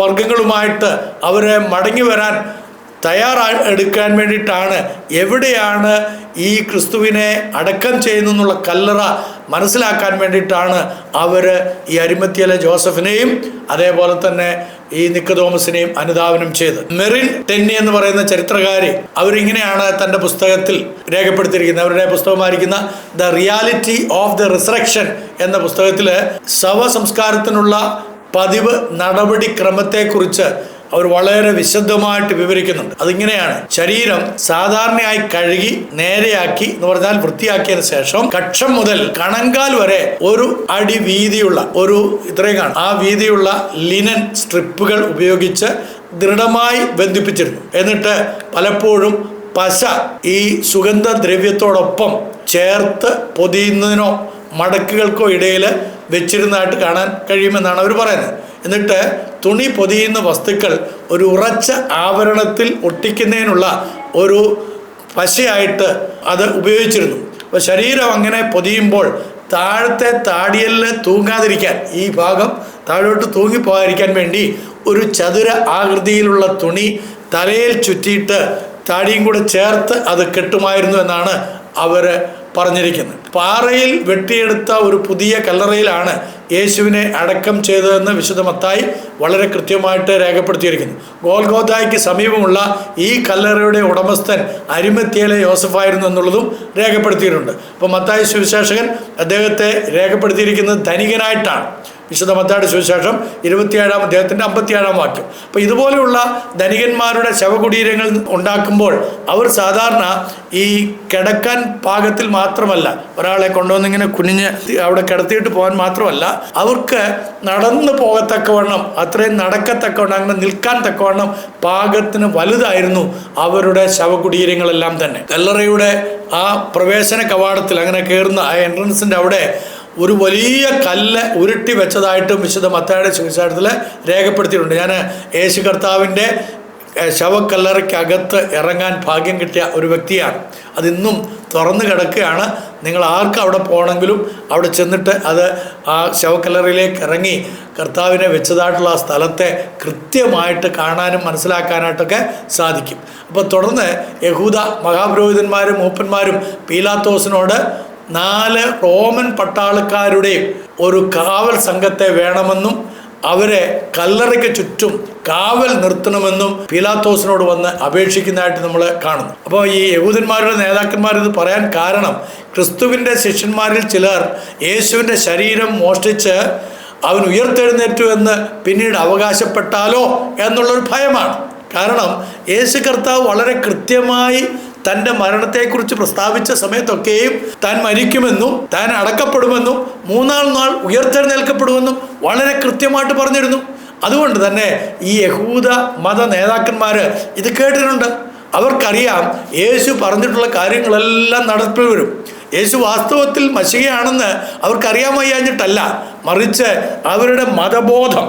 Speaker 1: വർഗ്ഗങ്ങളുമായിട്ട് അവരെ മടങ്ങി വരാൻ എടുക്കാൻ വേണ്ടിയിട്ടാണ്, എവിടെയാണ് ഈ ക്രിസ്തുവിനെ അടക്കം ചെയ്യുന്നെന്നുള്ള കല്ലറ മനസ്സിലാക്കാൻ വേണ്ടിയിട്ടാണ് അവർ ഈ അരിമത്യയിലെ ജോസഫിനെയും അതേപോലെ തന്നെ ഈ നിക്കോദോമസിനെയും അനുധാവനം ചെയ്ത്. മെറിൻ ടെന്നി എന്ന് പറയുന്ന ചരിത്രകാരി അവരിങ്ങനെയാണ് തൻ്റെ പുസ്തകത്തിൽ രേഖപ്പെടുത്തിയിരിക്കുന്നത്. അവരുടെ പുസ്തകമായിരിക്കുന്ന the reality of the resurrection എന്ന പുസ്തകത്തിൽ ശവസംസ്കാരത്തിനുള്ള പതിവ് നടപടിക്രമത്തെക്കുറിച്ച് അവർ വളരെ വിശദമായിട്ട് വിവരിക്കുന്നുണ്ട്. അതിങ്ങനെയാണ്: ശരീരം സാധാരണയായി കഴുകി നേരെയാക്കി, എന്ന് പറഞ്ഞാൽ വൃത്തിയാക്കിയതിന് ശേഷം കക്ഷം മുതൽ കണങ്കാൽ വരെ 1 അടി വീതിയുള്ള ഇത്രയും കാണും ആ വീതിയുള്ള ലിനൻ സ്ട്രിപ്പുകൾ ഉപയോഗിച്ച് ദൃഢമായി ബന്ധിപ്പിച്ചിരുന്നു. എന്നിട്ട് പലപ്പോഴും പശ ഈ സുഗന്ധദ്രവ്യത്തോടൊപ്പം ചേർത്ത് പൊതിയുന്നതിനോ മടക്കുകൾക്കോ ഇടയിൽ വെച്ചിരുന്നതായിട്ട് കാണാൻ കഴിയുമെന്നാണ് അവർ പറയുന്നത്. എന്നിട്ട് തുണി പൊതിയുന്ന വസ്തുക്കൾ ഒരു ഉറച്ച ആവരണത്തിൽ ഒട്ടിക്കുന്നതിനുള്ള ഒരു പശയായിട്ട് അത് ഉപയോഗിച്ചിരുന്നു. അപ്പോൾ ശരീരം അങ്ങനെ പൊതിയുമ്പോൾ താഴത്തെ താടിയലിൽ തൂങ്ങാതിരിക്കാൻ, ഈ ഭാഗം താഴോട്ട് തൂങ്ങിപ്പോകാതിരിക്കാൻ വേണ്ടി ഒരു ചതുര ആകൃതിയിലുള്ള തുണി തലയിൽ ചുറ്റിയിട്ട് താടിയും കൂടെ ചേർത്ത് അത് കെട്ടുമായിരുന്നു എന്നാണ് അവർ പറഞ്ഞിരിക്കുന്നത്. പാറയിൽ വെട്ടിയെടുത്ത ഒരു പുതിയ കല്ലറയിലാണ് യേശുവിനെ അടക്കം ചെയ്തതെന്ന് വിശുദ്ധ മത്തായി വളരെ കൃത്യമായിട്ട് രേഖപ്പെടുത്തിയിരിക്കുന്നു. ഗോൽഗോഥായ്ക്ക് സമീപമുള്ള ഈ കല്ലറയുടെ ഉടമസ്ഥൻ അരിമത്യയിലെ യോസഫായിരുന്നു എന്നുള്ളതും രേഖപ്പെടുത്തിയിട്ടുണ്ട്. അപ്പോൾ മത്തായി സുവിശേഷകൻ അദ്ദേഹത്തെ രേഖപ്പെടുത്തിയിരിക്കുന്നത് ധനികനായിട്ടാണ്. വിശുദ്ധ മത്തായിയുടെ സുവിശേഷം 27-ാം അധ്യായത്തിൻ്റെ 57-ാം വാക്യം. അപ്പോൾ ഇതുപോലെയുള്ള ധനികന്മാരുടെ ശവകുടീരങ്ങൾ ഉണ്ടാക്കുമ്പോൾ അവർ സാധാരണ ഈ കിടക്കാൻ പാകത്തിൽ മാത്രമല്ല, ഒരാളെ കൊണ്ടുവന്നിങ്ങനെ കുനിഞ്ഞ് അവിടെ കിടത്തിയിട്ട് പോകാൻ മാത്രമല്ല, അവർക്ക് നടന്നു പോകത്തക്കവണ്ണം, അത്രയും നടക്കത്തക്കവണ്ണം, അങ്ങനെ നിൽക്കാൻ തക്കവണ്ണം പാകത്തിന് വലുതായിരുന്നു അവരുടെ ശവകുടീരങ്ങളെല്ലാം തന്നെ. കല്ലറയുടെ ആ പ്രവേശന കവാടത്തിൽ അങ്ങനെ കയറുന്ന ആ എൻട്രൻസിൻ്റെ അവിടെ ഒരു വലിയ കല്ല് ഉരുട്ടി വെച്ചതായിട്ടും വിശുദ്ധ മത്തായിയുടെ സുവിശേഷത്തിൽ രേഖപ്പെടുത്തിയിട്ടുണ്ട്. ഞാൻ യേശു കർത്താവിൻ്റെ ശവക്കല്ലറയ്ക്കകത്ത് ഇറങ്ങാൻ ഭാഗ്യം കിട്ടിയ ഒരു വ്യക്തിയാണ്. അതിന്നും തുറന്നു കിടക്കുകയാണ്. നിങ്ങൾ ആർക്ക് അവിടെ പോകണമെങ്കിലും അവിടെ ചെന്നിട്ട് അത് ആ ശവക്കല്ലറയിലേക്ക് ഇറങ്ങി കർത്താവിനെ വെച്ചതായിട്ടുള്ള ആ സ്ഥലത്തെ കൃത്യമായിട്ട് കാണാനും മനസ്സിലാക്കാനായിട്ടൊക്കെ സാധിക്കും. അപ്പോൾ തുടർന്ന് യഹൂദ മഹാപുരോഹിതന്മാരും മൂപ്പന്മാരും പീലാത്തോസിനോട് 4 റോമൻ പട്ടാളക്കാരുടെയും ഒരു കാവൽ സംഘത്തെ വേണമെന്നും അവരെ കല്ലറയ്ക്ക് ചുറ്റും കാവൽ നിർത്തണമെന്നും പീലാത്തോസിനോട് വന്ന് അപേക്ഷിക്കുന്നതായിട്ട് നമ്മൾ കാണുന്നു. അപ്പോൾ ഈ യഹൂദന്മാരുടെ നേതാക്കന്മാർ ഇത് പറയാൻ കാരണം, ക്രിസ്തുവിൻ്റെ ശിഷ്യന്മാരിൽ ചിലർ യേശുവിൻ്റെ ശരീരം മോഷ്ടിച്ച് അവൻ ഉയർത്തെഴുന്നേറ്റു എന്ന് പിന്നീട് അവകാശപ്പെട്ടാലോ എന്നുള്ളൊരു ഭയമാണ്. കാരണം യേശു കർത്താവ് വളരെ കൃത്യമായി തൻ്റെ മരണത്തെക്കുറിച്ച് പ്രസ്താവിച്ച സമയത്തൊക്കെയും താൻ മരിക്കുമെന്നും താൻ അടക്കപ്പെടുമെന്നും 3-ാം നാൾ ഉയർത്തെഴുന്നേൽക്കപ്പെടുമെന്നും വളരെ കൃത്യമായിട്ട് പറഞ്ഞിരുന്നു. അതുകൊണ്ട് തന്നെ ഈ യഹൂദ മത നേതാക്കന്മാർ ഇത് കേട്ടിട്ടുണ്ട്. അവർക്കറിയാം യേശു പറഞ്ഞിട്ടുള്ള കാര്യങ്ങളെല്ലാം നടപ്പിൽ വരും. യേശു വാസ്തവത്തിൽ മശിഹയാണെന്ന് അവർക്കറിയാൻ വയ്യാഞ്ഞിട്ടല്ല, മറിച്ച് അവരുടെ മതബോധം,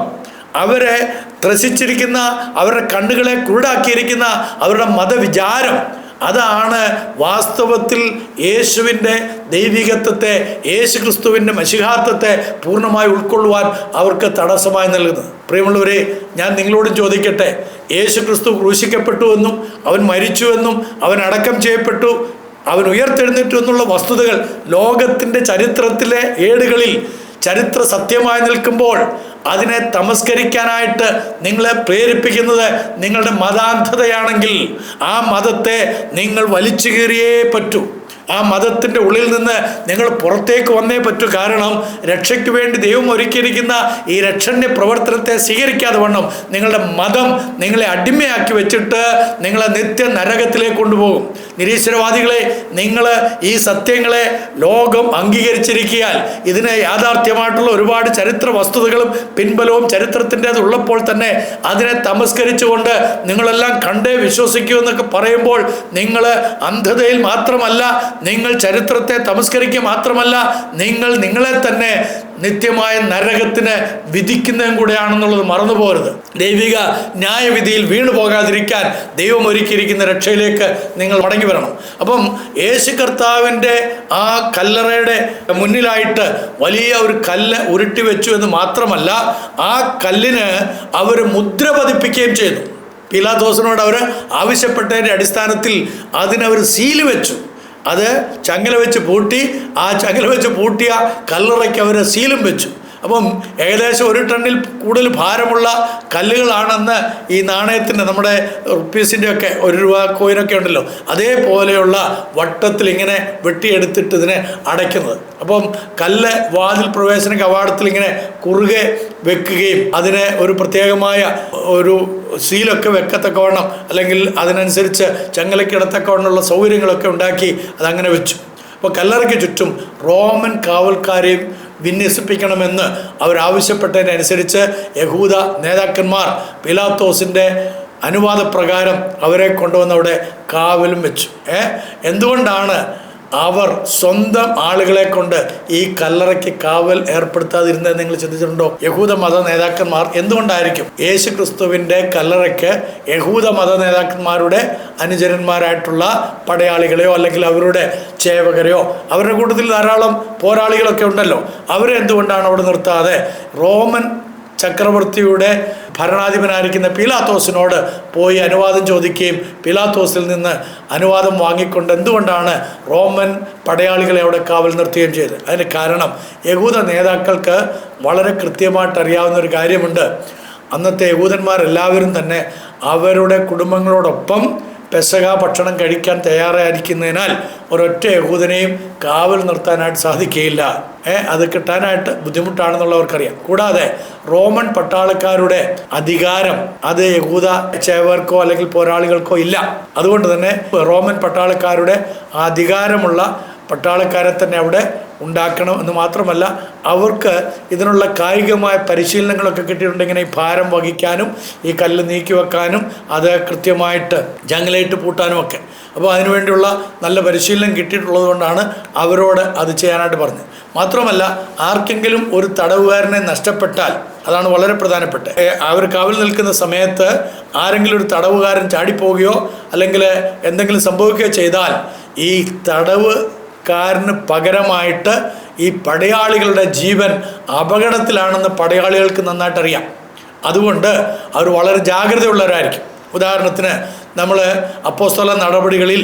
Speaker 1: അവരെ ത്രസിച്ചിരിക്കുന്ന, അവരുടെ കണ്ണുകളെ കുരുടാക്കിയിരിക്കുന്ന അവരുടെ മതവിചാരം, അതാണ് വാസ്തവത്തിൽ യേശുവിൻ്റെ ദൈവികത്വത്തെ, യേശു ക്രിസ്തുവിൻ്റെ മശിഹാത്വത്തെ പൂർണ്ണമായി ഉൾക്കൊള്ളുവാൻ അവർക്ക് തടസ്സമായി നൽകുന്നത്. പ്രിയമുള്ളവരെ, ഞാൻ നിങ്ങളോടും ചോദിക്കട്ടെ, യേശു ക്രിസ്തു ക്രൂശിക്കപ്പെട്ടുവെന്നും അവൻ മരിച്ചുവെന്നും അവൻ അടക്കം ചെയ്യപ്പെട്ടു, അവൻ ഉയർത്തെഴുന്നേറ്റു എന്നുള്ള വസ്തുതകൾ ലോകത്തിൻ്റെ ചരിത്രത്തിലെ ഏടുകളിൽ ചരിത്ര സത്യമായി നിൽക്കുമ്പോൾ അതിനെ തമസ്കരിക്കാനായിട്ട് നിങ്ങളെ പ്രേരിപ്പിക്കുന്നത് നിങ്ങളുടെ മതാന്ധതയാണെങ്കിൽ ആ മതത്തെ നിങ്ങൾ വലിച്ചു കീറിയേ പറ്റൂ. ആ മതത്തിൻ്റെ ഉള്ളിൽ നിന്ന് നിങ്ങൾ പുറത്തേക്ക് വന്നേ പറ്റൂ. കാരണം രക്ഷയ്ക്ക് വേണ്ടി ദൈവം ഒരുക്കിയിരിക്കുന്ന ഈ രക്ഷണ്യ പ്രവർത്തനത്തെ സ്വീകരിക്കാതെ വണ്ണം നിങ്ങളുടെ മതം നിങ്ങളെ അടിമയാക്കി വെച്ചിട്ട് നിങ്ങളെ നിത്യ നരകത്തിലേക്ക് കൊണ്ടുപോകും. നിരീശ്വരവാദികളെ, നിങ്ങൾ ഈ സത്യങ്ങളെ ലോകം അംഗീകരിച്ചിരിക്കാൻ ഇതിന് യാഥാർത്ഥ്യമായിട്ടുള്ള ഒരുപാട് ചരിത്ര വസ്തുതകളും പിൻബലവും ചരിത്രത്തിൻ്റേത് ഉള്ളപ്പോൾ തന്നെ അതിനെ തമസ്കരിച്ചുകൊണ്ട് നിങ്ങളെല്ലാം കണ്ടേ വിശ്വസിക്കൂ എന്നൊക്കെ പറയുമ്പോൾ നിങ്ങൾ അന്ധതയിൽ മാത്രമല്ല, നിങ്ങൾ ചരിത്രത്തെ തമസ്കരിക്കുക മാത്രമല്ല, നിങ്ങൾ നിങ്ങളെ തന്നെ നിത്യമായ നരകത്തിന് വിധിക്കുന്നതും കൂടെയാണെന്നുള്ളത് മറന്നു പോകരുത്. ദൈവിക ന്യായവിധിയിൽ വീണു പോകാതിരിക്കാൻ ദൈവം ഒരുക്കിയിരിക്കുന്ന രക്ഷയിലേക്ക് നിങ്ങൾ മടങ്ങി വരണം. അപ്പം യേശു കർത്താവിൻ്റെ ആ കല്ലറയുടെ മുന്നിലായിട്ട് വലിയ ഒരു കല്ല് ഉരുട്ടി വെച്ചു എന്ന് മാത്രമല്ല, ആ കല്ലിന് അവർ മുദ്ര പതിപ്പിക്കുകയും ചെയ്തു. പീലാത്തോസിനോട് അവർ ആവശ്യപ്പെട്ടതിൻ്റെ അടിസ്ഥാനത്തിൽ അതിനവർ സീല് വെച്ചു. അത് ചങ്ങല വെച്ച് പൂട്ടി, ആ ചങ്ങല വെച്ച് പൂട്ടിയ കല്ലറയ്ക്ക് അവർ സീലും വെച്ചു. അപ്പം ഏകദേശം 1 ടണ്ണിൽ കൂടുതൽ ഭാരമുള്ള കല്ലുകളാണെന്ന് ഈ നാണയത്തിൻ്റെ, നമ്മുടെ റുപ്പീസിൻ്റെ ഒക്കെ 1 രൂപ കോയിനൊക്കെ ഉണ്ടല്ലോ, അതേപോലെയുള്ള വട്ടത്തിൽ ഇങ്ങനെ വെട്ടിയെടുത്തിട്ട് ഇതിനെ അടയ്ക്കുന്നത്. അപ്പം കല്ല് വാതിൽ പ്രവേശന കവാടത്തിൽ ഇങ്ങനെ കുറുകെ വെക്കുകയും അതിനെ ഒരു പ്രത്യേകമായ ഒരു സീലൊക്കെ വെക്കത്തക്കവണ്ണം, അല്ലെങ്കിൽ അതിനനുസരിച്ച് ചങ്ങലക്കിടത്തക്കവണ്ണമുള്ള സൗകര്യങ്ങളൊക്കെ ഉണ്ടാക്കി അതങ്ങനെ വെച്ചു. അപ്പോൾ കല്ലറയ്ക്ക് ചുറ്റും റോമൻ കാവൽക്കാരെയും വിന്യസിപ്പിക്കണമെന്ന് അവരാവശ്യപ്പെട്ടതിനനുസരിച്ച് യഹൂദ നേതാക്കന്മാർ പീലാത്തോസിൻ്റെ അനുവാദപ്രകാരം അവരെ കൊണ്ടുവന്നവിടെ കാവലും വെച്ചു. എന്തുകൊണ്ടാണ് അവർ സ്വന്തം ആളുകളെ കൊണ്ട് ഈ കല്ലറയ്ക്ക് കാവൽ ഏർപ്പെടുത്താതിരുന്നത് നിങ്ങൾ ചിന്തിച്ചിട്ടുണ്ടോ? യഹൂദ മത നേതാക്കന്മാർ എന്തുകൊണ്ടായിരിക്കും യേശു ക്രിസ്തുവിൻ്റെ കല്ലറയ്ക്ക് യഹൂദ മത നേതാക്കന്മാരുടെ അനുചരന്മാരായിട്ടുള്ള പടയാളികളെയോ അല്ലെങ്കിൽ അവരുടെ സേവകരെയോ, അവരുടെ കൂട്ടത്തിൽ ധാരാളം പോരാളികളൊക്കെ ഉണ്ടല്ലോ, അവരെ എന്തുകൊണ്ടാണ് അവിടെ നിർത്താതെ റോമൻ ചക്രവർത്തിയുടെ ഭരണാധിപനായിരിക്കുന്ന പീലാത്തോസിനോട് പോയി അനുവാദം ചോദിക്കുകയും പീലാത്തോസിൽ നിന്ന് അനുവാദം വാങ്ങിക്കൊണ്ട് എന്തുകൊണ്ടാണ് റോമൻ പടയാളികളെ അവിടെ കാവൽ നിർത്തുകയും ചെയ്തത്. അതിന് കാരണം യഹൂദ നേതാക്കൾക്ക് വളരെ കൃത്യമായിട്ട് അറിയാവുന്ന ഒരു കാര്യമുണ്ട്. അന്നത്തെ യഹൂദന്മാരെല്ലാവരും തന്നെ അവരുടെ കുടുംബങ്ങളോടൊപ്പം പെസഹ ഭക്ഷണം കഴിക്കാൻ തയ്യാറായിരിക്കുന്നതിനാൽ ഒരൊറ്റ യഹൂദനെയും കാവൽ നിർത്താനായിട്ട് സാധിക്കുകയില്ല. അത് കിട്ടാനായിട്ട് ബുദ്ധിമുട്ടാണെന്നുള്ളവർക്കറിയാം. കൂടാതെ റോമൻ പട്ടാളക്കാരുടെ അധികാരം അത് യഹൂദ ചേവർക്കോ അല്ലെങ്കിൽ പോരാളികൾക്കോ ഇല്ല. അതുകൊണ്ട് തന്നെ റോമൻ പട്ടാളക്കാരുടെ അധികാരമുള്ള പട്ടാളക്കാരെ തന്നെ അവിടെ ഉണ്ടാക്കണം എന്ന് മാത്രമല്ല, അവർക്ക് ഇതിനുള്ള കായികമായ പരിശീലനങ്ങളൊക്കെ കിട്ടിയിട്ടുണ്ടെങ്കിൽ ഈ ഭാരം വഹിക്കാനും ഈ കല്ല് നീക്കി വെക്കാനും അത് കൃത്യമായിട്ട് ജംഗലായിട്ട് പൂട്ടാനും ഒക്കെ. അപ്പോൾ അതിനുവേണ്ടിയുള്ള നല്ല പരിശീലനം കിട്ടിയിട്ടുള്ളത് കൊണ്ടാണ് അവരോട് അത് ചെയ്യാനായിട്ട് പറഞ്ഞത്. മാത്രമല്ല, ആർക്കെങ്കിലും ഒരു തടവുകാരനെ നഷ്ടപ്പെട്ടാൽ, അതാണ് വളരെ പ്രധാനപ്പെട്ട, അവർ കാവൽ നിൽക്കുന്ന സമയത്ത് ആരെങ്കിലും ഒരു തടവുകാരൻ ചാടിപ്പോവുകയോ അല്ലെങ്കിൽ എന്തെങ്കിലും സംഭവിക്കുകയോ ചെയ്താൽ ഈ തടവുകാരന് പകരമായിട്ട് ഈ പടയാളികളുടെ ജീവൻ അപകടത്തിലാണെന്ന് പടയാളികൾക്ക് നന്നായിട്ടറിയാം. അതുകൊണ്ട് അവർ വളരെ ജാഗ്രതയുള്ളവരായിരിക്കും. ഉദാഹരണത്തിന് നമ്മൾ അപ്പോസ്തല നടപടികളിൽ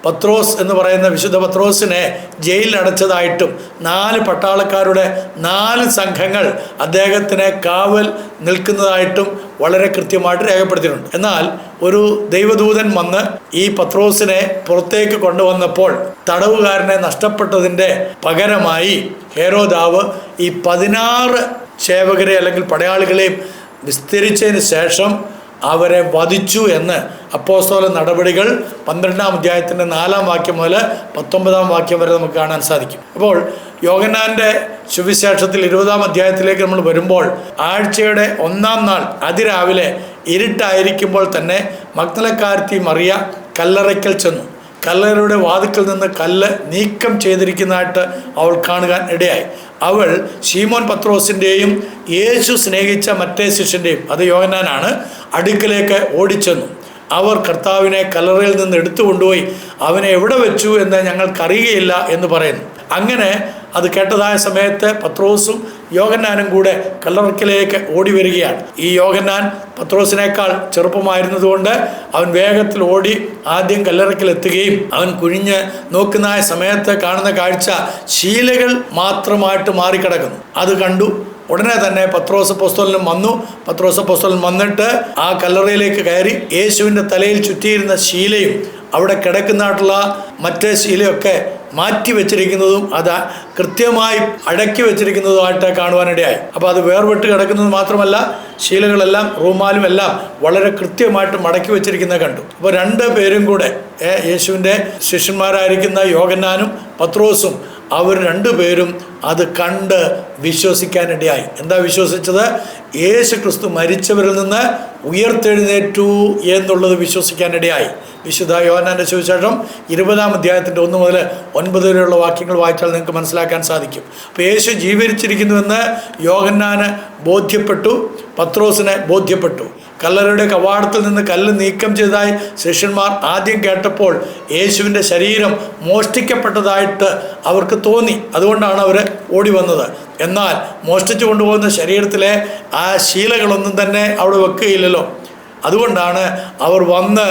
Speaker 1: പത്രോസ് എന്ന് പറയുന്ന വിശുദ്ധ പത്രോസിനെ ജയിലിൽ അടച്ചതായിട്ടും 4 പട്ടാളക്കാരുടെ 4 സംഘങ്ങൾ അദ്ദേഹത്തിനെ കാവൽ നിൽക്കുന്നതായിട്ടും വളരെ കൃത്യമായിട്ട് രേഖപ്പെടുത്തിയിട്ടുണ്ട്. എന്നാൽ ഒരു ദൈവദൂതൻ വന്ന് ഈ പത്രോസിനെ പുറത്തേക്ക് കൊണ്ടുവന്നപ്പോൾ തടവുകാരനെ നഷ്ടപ്പെട്ടതിൻ്റെ പകരമായി ഹേരോദാവ് ഈ 16 സേവകരെ അല്ലെങ്കിൽ പടയാളികളെയും വിസ്തരിച്ചതിന് ശേഷം അവരെ വധിച്ചു എന്ന് അപ്പോസ്തല നടപടികൾ 12-ാം അധ്യായത്തിൻ്റെ 4-ാം വാക്യം മുതൽ 19-ാം വാക്യം വരെ നമുക്ക് കാണാൻ സാധിക്കും. അപ്പോൾ യോഹന്നാൻ്റെ സുവിശേഷത്തിൽ 20-ാം അധ്യായത്തിലേക്ക് നമ്മൾ വരുമ്പോൾ ആഴ്ചയുടെ 1-ാം നാൾ അതിരാവിലെ ഇരുട്ടായിരിക്കുമ്പോൾ തന്നെ മഗ്ദലക്കാരത്തി മറിയ കല്ലറയ്ക്കൽ ചെന്നു. കല്ലറയുടെ വാതിക്കൽ നിന്ന് കല്ല് നീക്കം ചെയ്തിരിക്കുന്നതായിട്ട് അവൾ കാണുവാൻ ഇടയായി. അവൾ ശീമോൻ പത്രോസിൻ്റെയും യേശു സ്നേഹിച്ച മറ്റേ ശിഷ്യൻ്റെയും, അത് യോഹന്നാനാണ്, അടുക്കലേക്ക് ഓടിച്ചെന്നു. അവർ കർത്താവിനെ കല്ലറയിൽ നിന്ന് എടുത്തു കൊണ്ടുപോയി അവനെ എവിടെ വെച്ചു എന്ന് ഞങ്ങൾക്കറിയുകയില്ല എന്ന് പറയുന്നു. അങ്ങനെ അത് കേട്ടതായ സമയത്ത് പത്രോസും യോഹന്നാനും കൂടെ കല്ലറയ്ക്കലേക്ക് ഓടി വരികയാണ്. ഈ യോഹന്നാൻ പത്രോസിനേക്കാൾ ചെറുപ്പമായിരുന്നതുകൊണ്ട് അവൻ വേഗത്തിൽ ഓടി ആദ്യം കല്ലറയ്ക്കലെത്തുകയും അവൻ കുനിഞ്ഞ് നോക്കുന്നതായ സമയത്ത് കാണുന്ന കാഴ്ച ശീലകൾ മാത്രമായിട്ട് മാറിക്കിടക്കുന്നു. അത് കണ്ടു. ഉടനെ തന്നെ പത്രോസ് അപ്പോസ്തലൻ വന്നു. പത്രോസ് അപ്പോസ്തലൻ വന്നിട്ട് ആ കല്ലറയിലേക്ക് കയറി യേശുവിൻ്റെ തലയിൽ ചുറ്റിയിരുന്ന ശീലയും അവിടെ കിടക്കുന്നതായിട്ടുള്ള മറ്റേ ശീലയൊക്കെ മാറ്റി വെച്ചിരിക്കുന്നതും അത് കൃത്യമായി അടക്കി വെച്ചിരിക്കുന്നതുമായിട്ട് കാണുവാനിടയായി. അപ്പോൾ അത് വേർപെട്ട് കിടക്കുന്നത് മാത്രമല്ല, ശീലകളെല്ലാം റൂമാലും എല്ലാം വളരെ കൃത്യമായിട്ട് മടക്കി വെച്ചിരിക്കുന്നത് കണ്ടു. അപ്പോൾ 2 പേരും കൂടെ യേശുവിൻ്റെ ശിഷ്യന്മാരായിരിക്കുന്ന യോഹന്നാനും പത്രോസും അവർ 2 പേരും അത് കണ്ട് വിശ്വസിക്കാനിടയായി. എന്താ വിശ്വസിച്ചത്? യേശു ക്രിസ്തു മരിച്ചവരിൽ നിന്ന് ഉയർത്തെഴുന്നേറ്റു എന്നുള്ളത് വിശ്വസിക്കാനിടയായി. വിശുദ്ധ യോഹന്നാൻ്റെ സുവിശേഷം 20-ാം അധ്യായത്തിൻ്റെ 1 മുതൽ 9 വരെയുള്ള വാക്യങ്ങൾ വായിച്ചാൽ നിങ്ങൾക്ക് മനസ്സിലാക്കാൻ സാധിക്കും. അപ്പോൾ യേശു ജീവിച്ചിരിക്കുന്നുവെന്ന് യോഹന്നാന് ബോധ്യപ്പെട്ടു, പത്രോസിനെ ബോധ്യപ്പെട്ടു. കല്ലറയുടെ കവാടത്തിൽ നിന്ന് കല്ല് നീക്കം ചെയ്തതായി ശിഷ്യന്മാർ ആദ്യം കേട്ടപ്പോൾ യേശുവിൻ്റെ ശരീരം മോഷ്ടിക്കപ്പെട്ടതായിട്ട് അവർക്ക് തോന്നി. അതുകൊണ്ടാണ് അവർ ഓടി വന്നത്. എന്നാൽ മോഷ്ടിച്ചു കൊണ്ടുപോകുന്ന ശരീരത്തിലെ ആ ശീലകളൊന്നും തന്നെ അവിടെ വെക്കുകയില്ലല്ലോ. അതുകൊണ്ടാണ് അവർ വന്ന്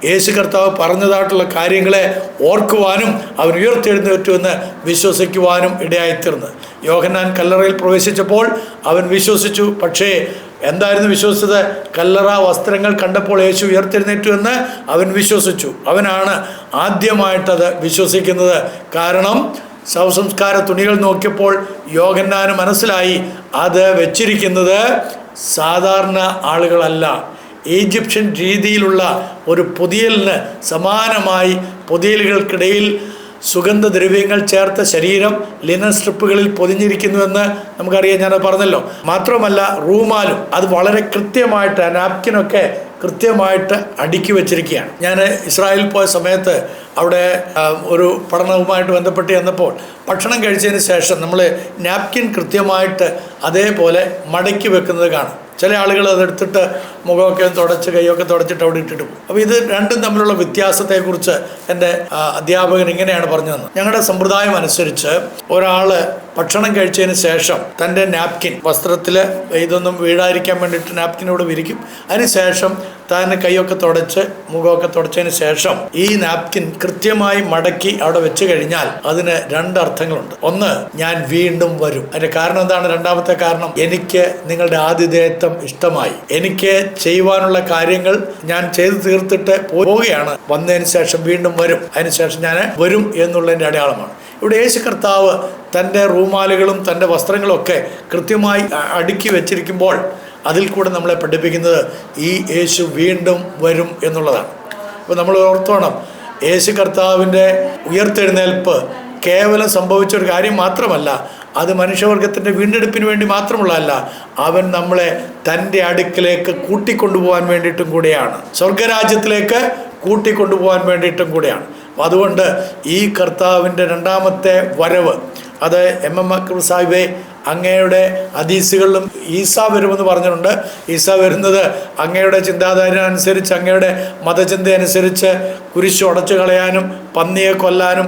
Speaker 1: യേശു കർത്താവ് പറഞ്ഞതായിട്ടുള്ള കാര്യങ്ങളെ ഓർക്കുവാനും അവൻ ഉയർത്തെഴുന്നേറ്റുവെന്ന് വിശ്വസിക്കുവാനും ഇടയായിത്തീർന്നത്. യോഹന്നാൻ കല്ലറയിൽ പ്രവേശിച്ചപ്പോൾ അവൻ വിശ്വസിച്ചു. പക്ഷേ എന്തായിരുന്നു വിശ്വസിച്ചത്? കല്ലറ വസ്ത്രങ്ങൾ കണ്ടപ്പോൾ യേശു ഉയർത്തെഴുന്നേറ്റു എന്ന് അവൻ വിശ്വസിച്ചു. അവനാണ് ആദ്യമായിട്ടത് വിശ്വസിക്കുന്നത്. കാരണം ശവസംസ്കാര തുണികൾ നോക്കിയപ്പോൾ യോഹന്നാന് മനസ്സിലായി അത് വെച്ചിരിക്കുന്നത് സാധാരണ ആളുകളല്ല. ഈജിപ്ഷ്യൻ രീതിയിലുള്ള ഒരു പൊതിയലിന് സമാനമായി പൊതിയലുകൾക്കിടയിൽ സുഗന്ധദ്രവ്യങ്ങൾ ചേർത്ത ശരീരം ലിനൻ സ്ട്രിപ്പുകളിൽ പൊതിഞ്ഞിരിക്കുന്നുവെന്ന് നമുക്കറിയാം, ഞാനത് പറഞ്ഞല്ലോ. മാത്രമല്ല റൂമാലും അത് വളരെ കൃത്യമായിട്ട്, നാപ്കിനൊക്കെ കൃത്യമായിട്ട് അടുക്കി വെച്ചിരിക്കുകയാണ്. ഞാൻ ഇസ്രായേലിൽ പോയ സമയത്ത് അവിടെ ഒരു പഠനവുമായിട്ട് ബന്ധപ്പെട്ട് ചെന്നപ്പോൾ ഭക്ഷണം കഴിച്ചതിന് ശേഷം നമ്മൾ നാപ്കിൻ കൃത്യമായിട്ട് അതേപോലെ മടക്കി വെക്കുന്നത് കാണും. ചില ആളുകൾ അതെടുത്തിട്ട് മുഖമൊക്കെ തുടച്ച് കൈയൊക്കെ തുടച്ചിട്ട് അവിടെ ഇട്ടിട്ട് പോകും. അപ്പോൾ ഇത് രണ്ടും തമ്മിലുള്ള വ്യത്യാസത്തെക്കുറിച്ച് എൻ്റെ അധ്യാപകൻ ഇങ്ങനെയാണ് പറഞ്ഞു തന്നത്. ഞങ്ങളുടെ സമ്പ്രദായം അനുസരിച്ച് ഒരാൾ ഭക്ഷണം കഴിച്ചതിന് ശേഷം തൻ്റെ നാപ്കിൻ വസ്ത്രത്തിൽ ഇതൊന്നും വീഴാതിരിക്കാൻ വേണ്ടിയിട്ട് നാപ്കിനോട് വിരിക്കും. അതിനുശേഷം താൻ കൈയൊക്കെ തുടച്ച് മുഖമൊക്കെ തുടച്ചതിന് ശേഷം ഈ നാപ്കിൻ കൃത്യമായി മടക്കി അവിടെ വെച്ച് കഴിഞ്ഞാൽ അതിന് രണ്ട് അർത്ഥങ്ങളുണ്ട്. ഒന്ന്, ഞാൻ വീണ്ടും വരും. അതിന്റെ കാരണം എന്താണ്? രണ്ടാമത്തെ കാരണം, എനിക്ക് നിങ്ങളുടെ ആതിഥേയത്വം ഇഷ്ടമായി, എനിക്ക് ചെയ്യുവാനുള്ള കാര്യങ്ങൾ ഞാൻ ചെയ്തു തീർത്തിട്ട് പോവുകയാണ്, വന്നതിന് ശേഷം വീണ്ടും വരും, അതിനുശേഷം ഞാൻ വരും എന്നുള്ളതിൻ്റെ അടയാളമാണ്. ഇവിടെ യേശു കർത്താവ് തൻ്റെ റൂമാലുകളും തൻ്റെ വസ്ത്രങ്ങളും ഒക്കെ കൃത്യമായി അടുക്കി വെച്ചിരിക്കുമ്പോൾ അതിൽ കൂടെ നമ്മളെ പഠിപ്പിക്കുന്നത് ഈ യേശു വീണ്ടും വരും എന്നുള്ളതാണ്. അപ്പോൾ നമ്മൾ ഓർത്തോണം, യേശു കർത്താവിൻ്റെ ഉയർത്തെഴുന്നേൽപ്പ് കേവലം സംഭവിച്ചൊരു കാര്യം മാത്രമല്ല, അത് മനുഷ്യവർഗത്തിൻ്റെ വീണ്ടെടുപ്പിന് വേണ്ടി മാത്രമുള്ളതല്ല, അവൻ നമ്മളെ തൻ്റെ അടുക്കിലേക്ക് കൂട്ടിക്കൊണ്ടുപോകാൻ വേണ്ടിയിട്ടും കൂടെയാണ്, സ്വർഗരാജ്യത്തിലേക്ക് കൂട്ടിക്കൊണ്ടുപോകാൻ വേണ്ടിയിട്ടും കൂടെയാണ്. അപ്പോൾ അതുകൊണ്ട് ഈ കർത്താവിൻ്റെ രണ്ടാമത്തെ വരവ്, അത് MM അക്ബർ സാഹിബെ അങ്ങയുടെ ഹദീസുകളിലും ഈസാ വരുമെന്ന് പറഞ്ഞിട്ടുണ്ട്. ഈസാ വരുന്നത് അങ്ങയുടെ ചിന്താധാര അനുസരിച്ച്, അങ്ങയുടെ മതചിന്ത അനുസരിച്ച് കുരിശ് ഉടച്ചു കളയാനും പന്നിയെ കൊല്ലാനും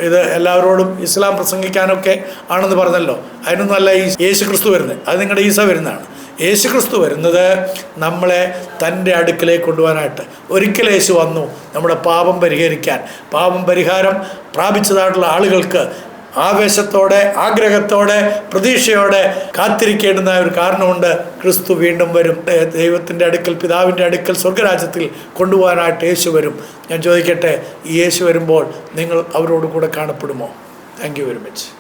Speaker 1: ഇത് എല്ലാവരോടും ഇസ്ലാം പ്രസംഗിക്കാനൊക്കെ ആണെന്ന് പറഞ്ഞല്ലോ. അതിനൊന്നുമല്ല യേശു ക്രിസ്തു വരുന്നത്, അത് നിങ്ങളുടെ ഈസ വരുന്നതാണ്. യേശു ക്രിസ്തു വരുന്നത് നമ്മളെ തൻ്റെ അടുക്കിലേക്ക് കൊണ്ടുപോകാനായിട്ട്. ഒരിക്കൽ യേശു വന്നു നമ്മുടെ പാപം പരിഹരിക്കാൻ. പാപം പരിഹാരം പ്രാപിച്ചതായിട്ടുള്ള ആളുകൾക്ക് ആവേശത്തോടെ, ആഗ്രഹത്തോടെ, പ്രതീക്ഷയോടെ കാത്തിരിക്കേണ്ടുന്ന ഒരു കാരണമുണ്ട്. ക്രിസ്തു വീണ്ടും വരും. ദൈവത്തിൻ്റെ അടുക്കൽ, പിതാവിൻ്റെ അടുക്കൽ, സ്വർഗരാജ്യത്തിൽ കൊണ്ടുപോകാനായിട്ട് യേശു വരും. ഞാൻ ചോദിക്കട്ടെ, ഈ യേശു വരുമ്പോൾ നിങ്ങൾ അവരോട് കൂടെ കാണപ്പെടുമോ? Thank you very much.